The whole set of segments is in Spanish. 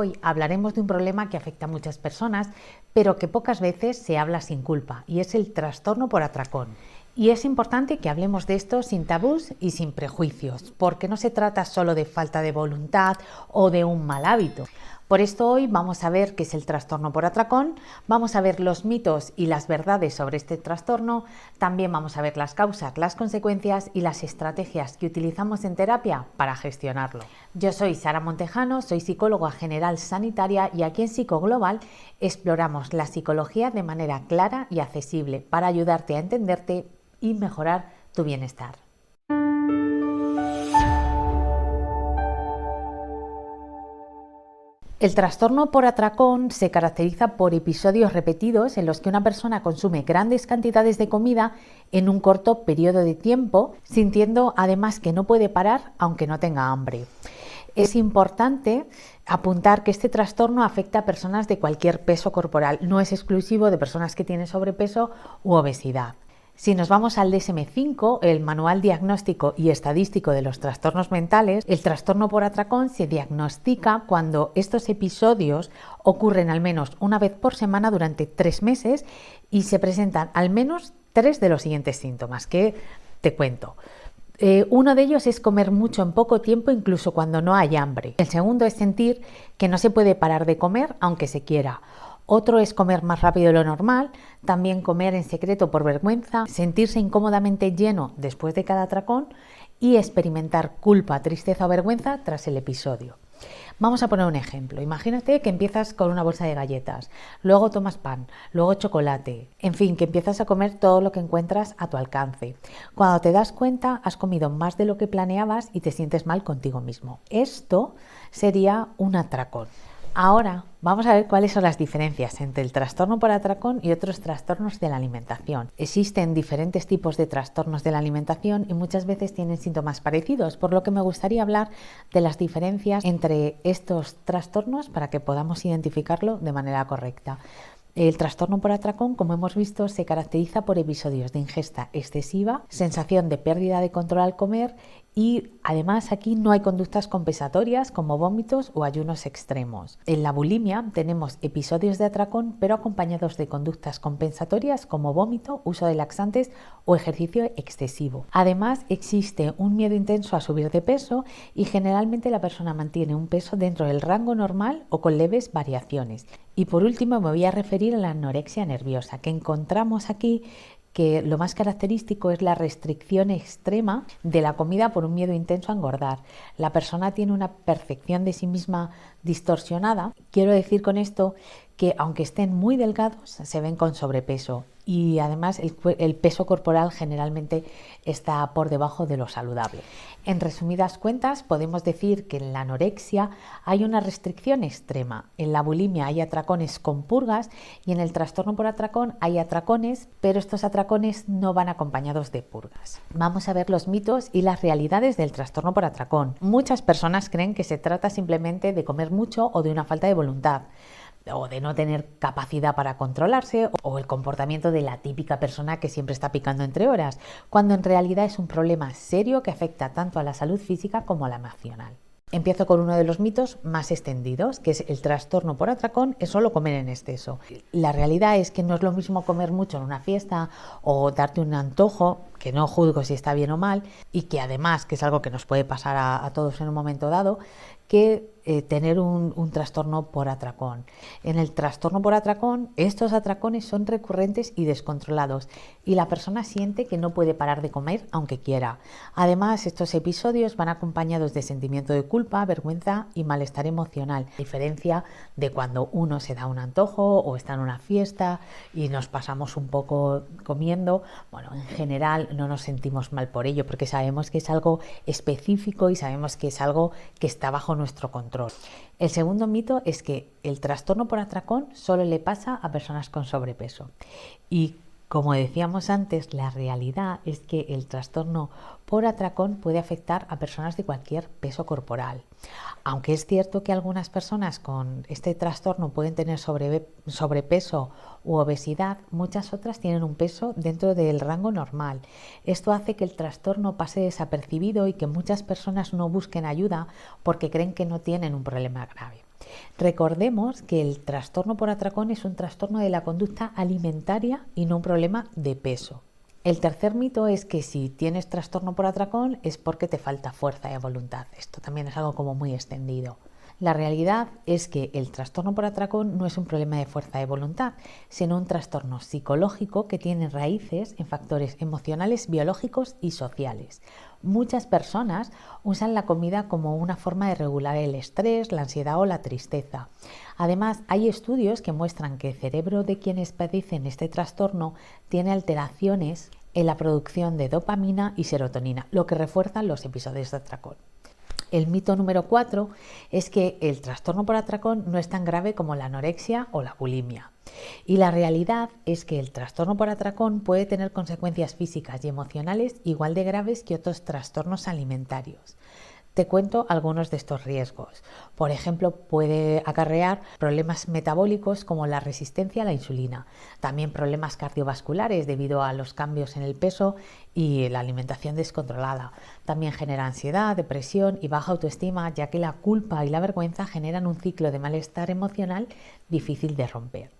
Hoy hablaremos de un problema que afecta a muchas personas, pero que pocas veces se habla sin culpa, y es el trastorno por atracón. Y es importante que hablemos de esto sin tabús y sin prejuicios, porque no se trata solo de falta de voluntad o de un mal hábito. Por esto hoy vamos a ver qué es el trastorno por atracón, vamos a ver los mitos y las verdades sobre este trastorno, también vamos a ver las causas, las consecuencias y las estrategias que utilizamos en terapia para gestionarlo. Yo soy Sara Montejano, soy psicóloga general sanitaria y aquí en Psicoglobal exploramos la psicología de manera clara y accesible para ayudarte a entenderte y mejorar tu bienestar. El trastorno por atracón se caracteriza por episodios repetidos en los que una persona consume grandes cantidades de comida en un corto periodo de tiempo, sintiendo además que no puede parar aunque no tenga hambre. Es importante apuntar que este trastorno afecta a personas de cualquier peso corporal, no es exclusivo de personas que tienen sobrepeso u obesidad. Si nos vamos al DSM-5, el Manual Diagnóstico y Estadístico de los Trastornos Mentales, el trastorno por atracón se diagnostica cuando estos episodios ocurren al menos una vez por semana durante 3 meses y se presentan al menos 3 de los siguientes síntomas que te cuento. Uno de ellos es comer mucho en poco tiempo, incluso cuando no hay hambre. El segundo es sentir que no se puede parar de comer aunque se quiera. Otro es comer más rápido de lo normal, también comer en secreto por vergüenza, sentirse incómodamente lleno después de cada atracón y experimentar culpa, tristeza o vergüenza tras el episodio. Vamos a poner un ejemplo. Imagínate que empiezas con una bolsa de galletas, luego tomas pan, luego chocolate, en fin, que empiezas a comer todo lo que encuentras a tu alcance. Cuando te das cuenta, has comido más de lo que planeabas y te sientes mal contigo mismo. Esto sería un atracón. Ahora vamos a ver cuáles son las diferencias entre el trastorno por atracón y otros trastornos de la alimentación. Existen diferentes tipos de trastornos de la alimentación y muchas veces tienen síntomas parecidos, por lo que me gustaría hablar de las diferencias entre estos trastornos para que podamos identificarlo de manera correcta. El trastorno por atracón, como hemos visto, se caracteriza por episodios de ingesta excesiva, sensación de pérdida de control al comer y además aquí no hay conductas compensatorias como vómitos o ayunos extremos. En la bulimia tenemos episodios de atracón pero acompañados de conductas compensatorias como vómito, uso de laxantes o ejercicio excesivo. Además existe un miedo intenso a subir de peso y generalmente la persona mantiene un peso dentro del rango normal o con leves variaciones. Y por último me voy a referir a la anorexia nerviosa, que encontramos aquí que lo más característico es la restricción extrema de la comida por un miedo intenso a engordar. La persona tiene una percepción de sí misma distorsionada. Quiero decir con esto que aunque estén muy delgados, se ven con sobrepeso y además el peso corporal generalmente está por debajo de lo saludable. En resumidas cuentas, podemos decir que en la anorexia hay una restricción extrema, en la bulimia hay atracones con purgas y en el trastorno por atracón hay atracones, pero estos atracones no van acompañados de purgas. Vamos a ver los mitos y las realidades del trastorno por atracón. Muchas personas creen que se trata simplemente de comer mucho o de una falta de voluntad, o de no tener capacidad para controlarse, o el comportamiento de la típica persona que siempre está picando entre horas, cuando en realidad es un problema serio que afecta tanto a la salud física como a la emocional. Empiezo con uno de los mitos más extendidos, que es el trastorno por atracón es solo comer en exceso. La realidad es que no es lo mismo comer mucho en una fiesta o darte un antojo, que no juzgo si está bien o mal, y que además, que es algo que nos puede pasar a todos en un momento dado, que tener un trastorno por atracón. En el trastorno por atracón, estos atracones son recurrentes y descontrolados y la persona siente que no puede parar de comer aunque quiera. Además, estos episodios van acompañados de sentimiento de culpa, vergüenza y malestar emocional, a diferencia de cuando uno se da un antojo o está en una fiesta y nos pasamos un poco comiendo. Bueno, en general no nos sentimos mal por ello porque sabemos que es algo específico y sabemos que es algo que está bajo nuestro control. El segundo mito es que el trastorno por atracón solo le pasa a personas con sobrepeso. Y como decíamos antes, la realidad es que el trastorno por atracón puede afectar a personas de cualquier peso corporal. Aunque es cierto que algunas personas con este trastorno pueden tener sobrepeso u obesidad, muchas otras tienen un peso dentro del rango normal. Esto hace que el trastorno pase desapercibido y que muchas personas no busquen ayuda porque creen que no tienen un problema grave. Recordemos que el trastorno por atracón es un trastorno de la conducta alimentaria y no un problema de peso. El tercer mito es que si tienes trastorno por atracón es porque te falta fuerza de voluntad. Esto también es algo como muy extendido. La realidad es que el trastorno por atracón no es un problema de fuerza de voluntad, sino un trastorno psicológico que tiene raíces en factores emocionales, biológicos y sociales. Muchas personas usan la comida como una forma de regular el estrés, la ansiedad o la tristeza. Además, hay estudios que muestran que el cerebro de quienes padecen este trastorno tiene alteraciones en la producción de dopamina y serotonina, lo que refuerza los episodios de atracón. El mito número 4 es que el trastorno por atracón no es tan grave como la anorexia o la bulimia. Y la realidad es que el trastorno por atracón puede tener consecuencias físicas y emocionales igual de graves que otros trastornos alimentarios. Te cuento algunos de estos riesgos. Por ejemplo, puede acarrear problemas metabólicos como la resistencia a la insulina, también problemas cardiovasculares debido a los cambios en el peso y la alimentación descontrolada. También genera ansiedad, depresión y baja autoestima, ya que la culpa y la vergüenza generan un ciclo de malestar emocional difícil de romper.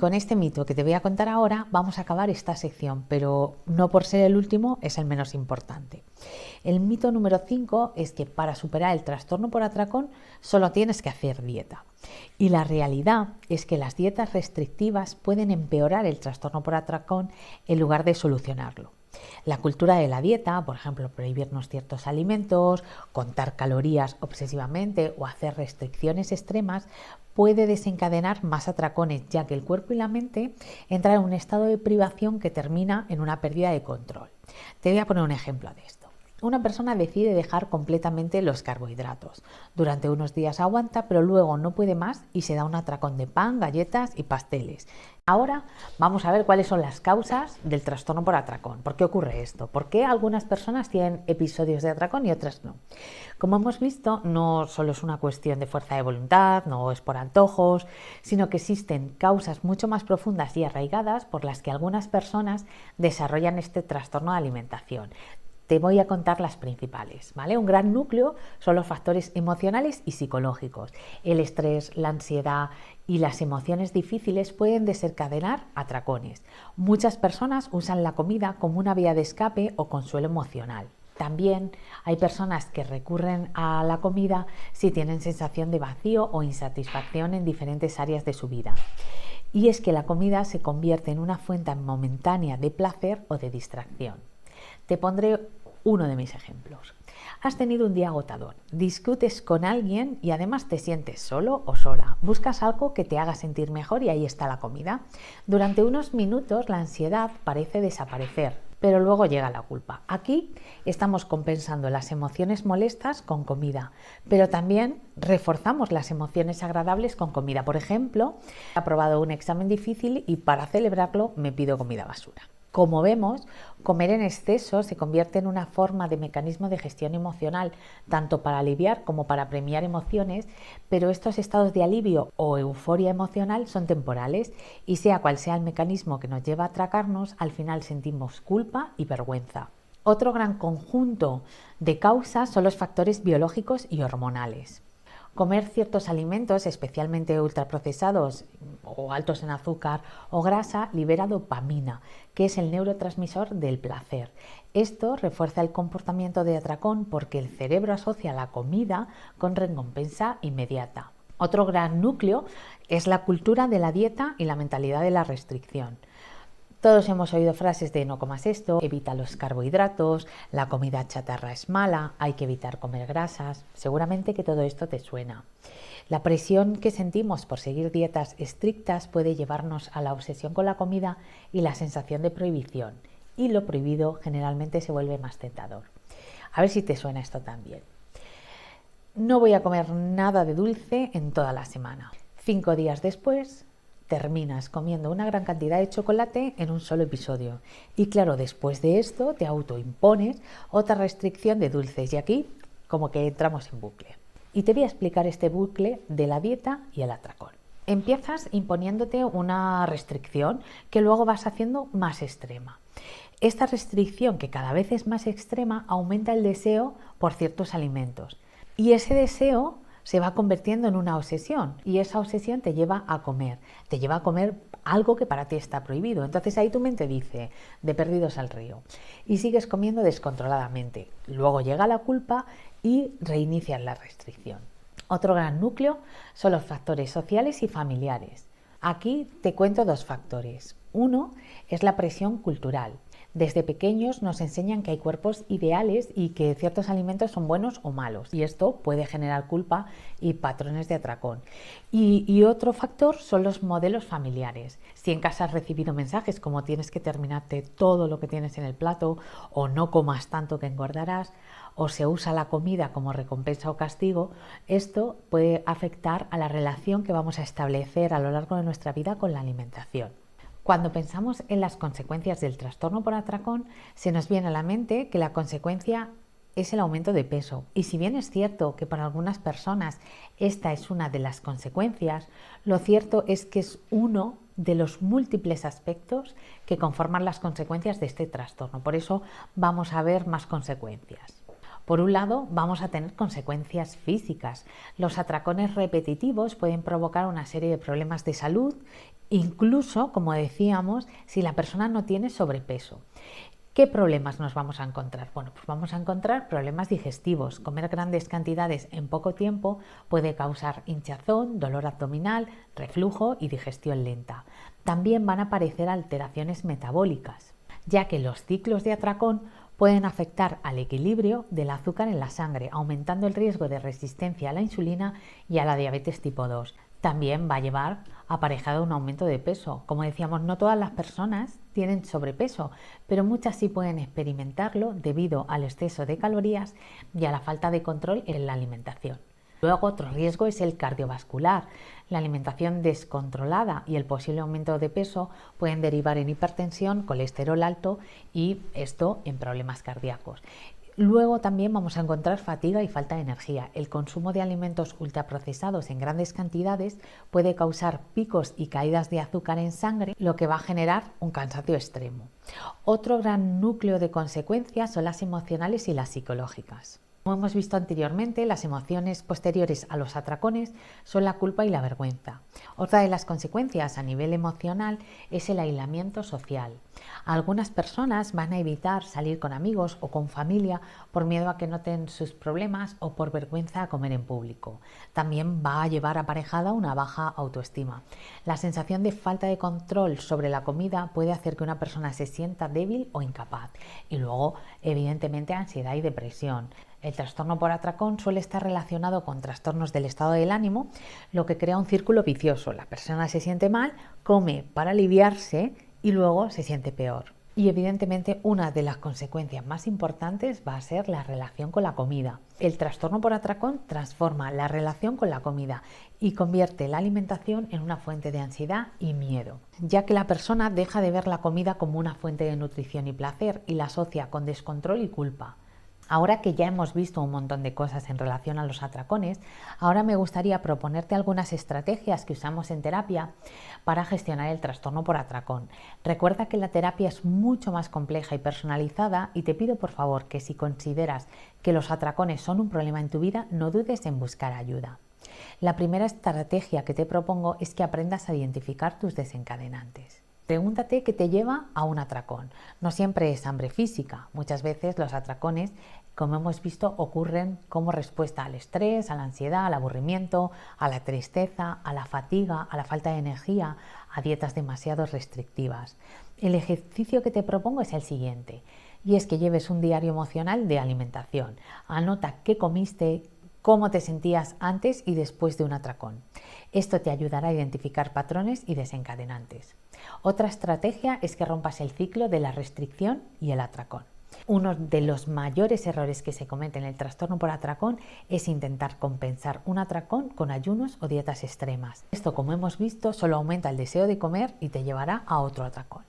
Con este mito que te voy a contar ahora vamos a acabar esta sección, pero no por ser el último es el menos importante. El mito número 5 es que para superar el trastorno por atracón solo tienes que hacer dieta. Y la realidad es que las dietas restrictivas pueden empeorar el trastorno por atracón en lugar de solucionarlo. La cultura de la dieta, por ejemplo, prohibirnos ciertos alimentos, contar calorías obsesivamente o hacer restricciones extremas, puede desencadenar más atracones, ya que el cuerpo y la mente entran en un estado de privación que termina en una pérdida de control. Te voy a poner un ejemplo de esto. Una persona decide dejar completamente los carbohidratos. Durante unos días aguanta, pero luego no puede más y se da un atracón de pan, galletas y pasteles. Ahora vamos a ver cuáles son las causas del trastorno por atracón. ¿Por qué ocurre esto? ¿Por qué algunas personas tienen episodios de atracón y otras no? Como hemos visto, no solo es una cuestión de fuerza de voluntad, no es por antojos, sino que existen causas mucho más profundas y arraigadas por las que algunas personas desarrollan este trastorno de alimentación. Te voy a contar las principales, ¿vale? Un gran núcleo son los factores emocionales y psicológicos. El estrés, la ansiedad y las emociones difíciles pueden desencadenar atracones. Muchas personas usan la comida como una vía de escape o consuelo emocional. También hay personas que recurren a la comida si tienen sensación de vacío o insatisfacción en diferentes áreas de su vida. Y es que la comida se convierte en una fuente momentánea de placer o de distracción. Te pondré uno de mis ejemplos. Has tenido un día agotador, discutes con alguien y además te sientes solo o sola. Buscas algo que te haga sentir mejor y ahí está la comida. Durante unos minutos la ansiedad parece desaparecer, pero luego llega la culpa. Aquí estamos compensando las emociones molestas con comida, pero también reforzamos las emociones agradables con comida. Por ejemplo, he aprobado un examen difícil y para celebrarlo me pido comida basura. Como vemos, comer en exceso se convierte en una forma de mecanismo de gestión emocional, tanto para aliviar como para premiar emociones, pero estos estados de alivio o euforia emocional son temporales y sea cual sea el mecanismo que nos lleva a atracarnos, al final sentimos culpa y vergüenza. Otro gran conjunto de causas son los factores biológicos y hormonales. Comer ciertos alimentos, especialmente ultraprocesados o altos en azúcar o grasa, libera dopamina, que es el neurotransmisor del placer. Esto refuerza el comportamiento de atracón porque el cerebro asocia la comida con recompensa inmediata. Otro gran núcleo es la cultura de la dieta y la mentalidad de la restricción. Todos hemos oído frases de no comas esto, evita los carbohidratos, la comida chatarra es mala, hay que evitar comer grasas. Seguramente que todo esto te suena. La presión que sentimos por seguir dietas estrictas puede llevarnos a la obsesión con la comida y la sensación de prohibición. Y lo prohibido generalmente se vuelve más tentador. A ver si te suena esto también. No voy a comer nada de dulce en toda la semana. 5 días después terminas comiendo una gran cantidad de chocolate en un solo episodio. Y claro, después de esto te autoimpones otra restricción de dulces y aquí como que entramos en bucle. Y te voy a explicar este bucle de la dieta y el atracón. Empiezas imponiéndote una restricción que luego vas haciendo más extrema. Esta restricción, que cada vez es más extrema, aumenta el deseo por ciertos alimentos. Y ese deseo se va convirtiendo en una obsesión y esa obsesión te lleva a comer algo que para ti está prohibido. Entonces ahí tu mente dice, de perdidos al río, y sigues comiendo descontroladamente. Luego llega la culpa y reinicias la restricción. Otro gran núcleo son los factores sociales y familiares. Aquí te cuento dos factores. Uno es la presión cultural. Desde pequeños nos enseñan que hay cuerpos ideales y que ciertos alimentos son buenos o malos, y esto puede generar culpa y patrones de atracón. Y otro factor son los modelos familiares. Si en casa has recibido mensajes como tienes que terminarte todo lo que tienes en el plato, o no comas tanto que engordarás, o se usa la comida como recompensa o castigo, esto puede afectar a la relación que vamos a establecer a lo largo de nuestra vida con la alimentación. Cuando pensamos en las consecuencias del trastorno por atracón, se nos viene a la mente que la consecuencia es el aumento de peso. Y si bien es cierto que para algunas personas esta es una de las consecuencias, lo cierto es que es uno de los múltiples aspectos que conforman las consecuencias de este trastorno. Por eso vamos a ver más consecuencias. Por un lado, vamos a tener consecuencias físicas. Los atracones repetitivos pueden provocar una serie de problemas de salud, incluso, como decíamos, si la persona no tiene sobrepeso. ¿Qué problemas nos vamos a encontrar? Bueno, pues vamos a encontrar problemas digestivos. Comer grandes cantidades en poco tiempo puede causar hinchazón, dolor abdominal, reflujo y digestión lenta. También van a aparecer alteraciones metabólicas, ya que los ciclos de atracón pueden afectar al equilibrio del azúcar en la sangre, aumentando el riesgo de resistencia a la insulina y a la diabetes tipo 2. También va a llevar aparejado un aumento de peso. Como decíamos, no todas las personas tienen sobrepeso, pero muchas sí pueden experimentarlo debido al exceso de calorías y a la falta de control en la alimentación. Luego, otro riesgo es el cardiovascular. La alimentación descontrolada y el posible aumento de peso pueden derivar en hipertensión, colesterol alto y esto en problemas cardíacos. Luego también vamos a encontrar fatiga y falta de energía. El consumo de alimentos ultraprocesados en grandes cantidades puede causar picos y caídas de azúcar en sangre, lo que va a generar un cansancio extremo. Otro gran núcleo de consecuencias son las emocionales y las psicológicas. Como hemos visto anteriormente, las emociones posteriores a los atracones son la culpa y la vergüenza. Otra de las consecuencias a nivel emocional es el aislamiento social. Algunas personas van a evitar salir con amigos o con familia por miedo a que noten sus problemas o por vergüenza a comer en público. También va a llevar aparejada una baja autoestima. La sensación de falta de control sobre la comida puede hacer que una persona se sienta débil o incapaz. Y luego, evidentemente, ansiedad y depresión. El trastorno por atracón suele estar relacionado con trastornos del estado del ánimo, lo que crea un círculo vicioso. La persona se siente mal, come para aliviarse y luego se siente peor. Y evidentemente una de las consecuencias más importantes va a ser la relación con la comida. El trastorno por atracón transforma la relación con la comida y convierte la alimentación en una fuente de ansiedad y miedo, ya que la persona deja de ver la comida como una fuente de nutrición y placer y la asocia con descontrol y culpa. Ahora que ya hemos visto un montón de cosas en relación a los atracones, ahora me gustaría proponerte algunas estrategias que usamos en terapia para gestionar el trastorno por atracón. Recuerda que la terapia es mucho más compleja y personalizada y te pido por favor que si consideras que los atracones son un problema en tu vida, no dudes en buscar ayuda. La primera estrategia que te propongo es que aprendas a identificar tus desencadenantes. Pregúntate qué te lleva a un atracón. No siempre es hambre física. Muchas veces los atracones, como hemos visto, ocurren como respuesta al estrés, a la ansiedad, al aburrimiento, a la tristeza, a la fatiga, a la falta de energía, a dietas demasiado restrictivas. El ejercicio que te propongo es el siguiente, y es que lleves un diario emocional de alimentación. Anota qué comiste, cómo te sentías antes y después de un atracón. Esto te ayudará a identificar patrones y desencadenantes. Otra estrategia es que rompas el ciclo de la restricción y el atracón. Uno de los mayores errores que se cometen en el trastorno por atracón es intentar compensar un atracón con ayunos o dietas extremas. Esto, como hemos visto, solo aumenta el deseo de comer y te llevará a otro atracón.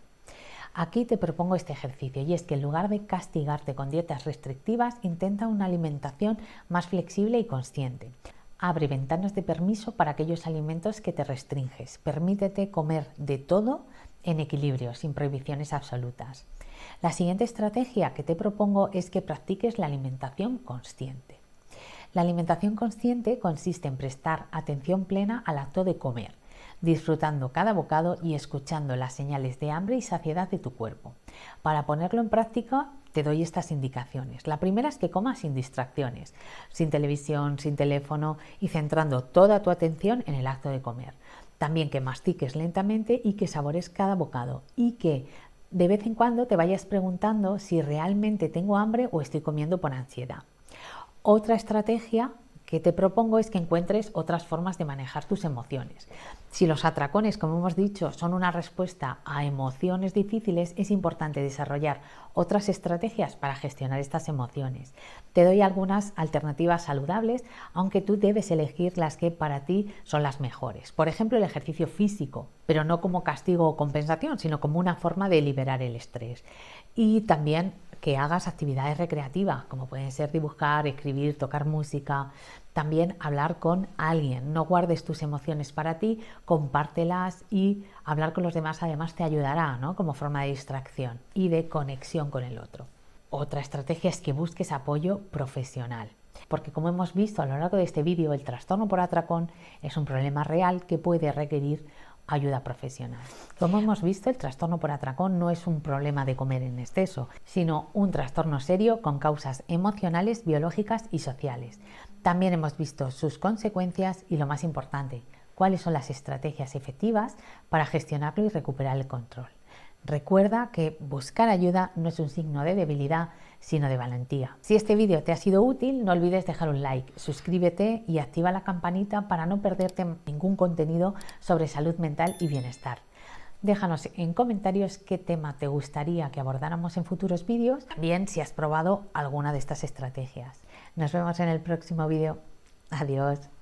Aquí te propongo este ejercicio y es que en lugar de castigarte con dietas restrictivas, intenta una alimentación más flexible y consciente. Abre ventanas de permiso para aquellos alimentos que te restringes. Permítete comer de todo en equilibrio, sin prohibiciones absolutas. La siguiente estrategia que te propongo es que practiques la alimentación consciente. La alimentación consciente consiste en prestar atención plena al acto de comer, disfrutando cada bocado y escuchando las señales de hambre y saciedad de tu cuerpo. Para ponerlo en práctica, te doy estas indicaciones. La primera es que comas sin distracciones, sin televisión, sin teléfono y centrando toda tu atención en el acto de comer. También que mastiques lentamente y que sabores cada bocado y que de vez en cuando te vayas preguntando si realmente tengo hambre o estoy comiendo por ansiedad. Otra estrategia que te propongo es que encuentres otras formas de manejar tus emociones. Si los atracones, como hemos dicho, son una respuesta a emociones difíciles, es importante desarrollar otras estrategias para gestionar estas emociones. Te doy algunas alternativas saludables, aunque tú debes elegir las que para ti son las mejores. Por ejemplo, el ejercicio físico, pero no como castigo o compensación, sino como una forma de liberar el estrés. Y también que hagas actividades recreativas, como pueden ser dibujar, escribir, tocar música. También hablar con alguien. No guardes tus emociones para ti, compártelas, y hablar con los demás además te ayudará, ¿no?, como forma de distracción y de conexión con el otro. Otra estrategia es que busques apoyo profesional, porque como hemos visto a lo largo de este vídeo, el trastorno por atracón es un problema real que puede requerir ayuda profesional. Como hemos visto, el trastorno por atracón no es un problema de comer en exceso, sino un trastorno serio con causas emocionales, biológicas y sociales. También hemos visto sus consecuencias y, lo más importante, cuáles son las estrategias efectivas para gestionarlo y recuperar el control. Recuerda que buscar ayuda no es un signo de debilidad, sino de valentía. Si este vídeo te ha sido útil, no olvides dejar un like, suscríbete y activa la campanita para no perderte ningún contenido sobre salud mental y bienestar. Déjanos en comentarios qué tema te gustaría que abordáramos en futuros vídeos, también si has probado alguna de estas estrategias. Nos vemos en el próximo vídeo. Adiós.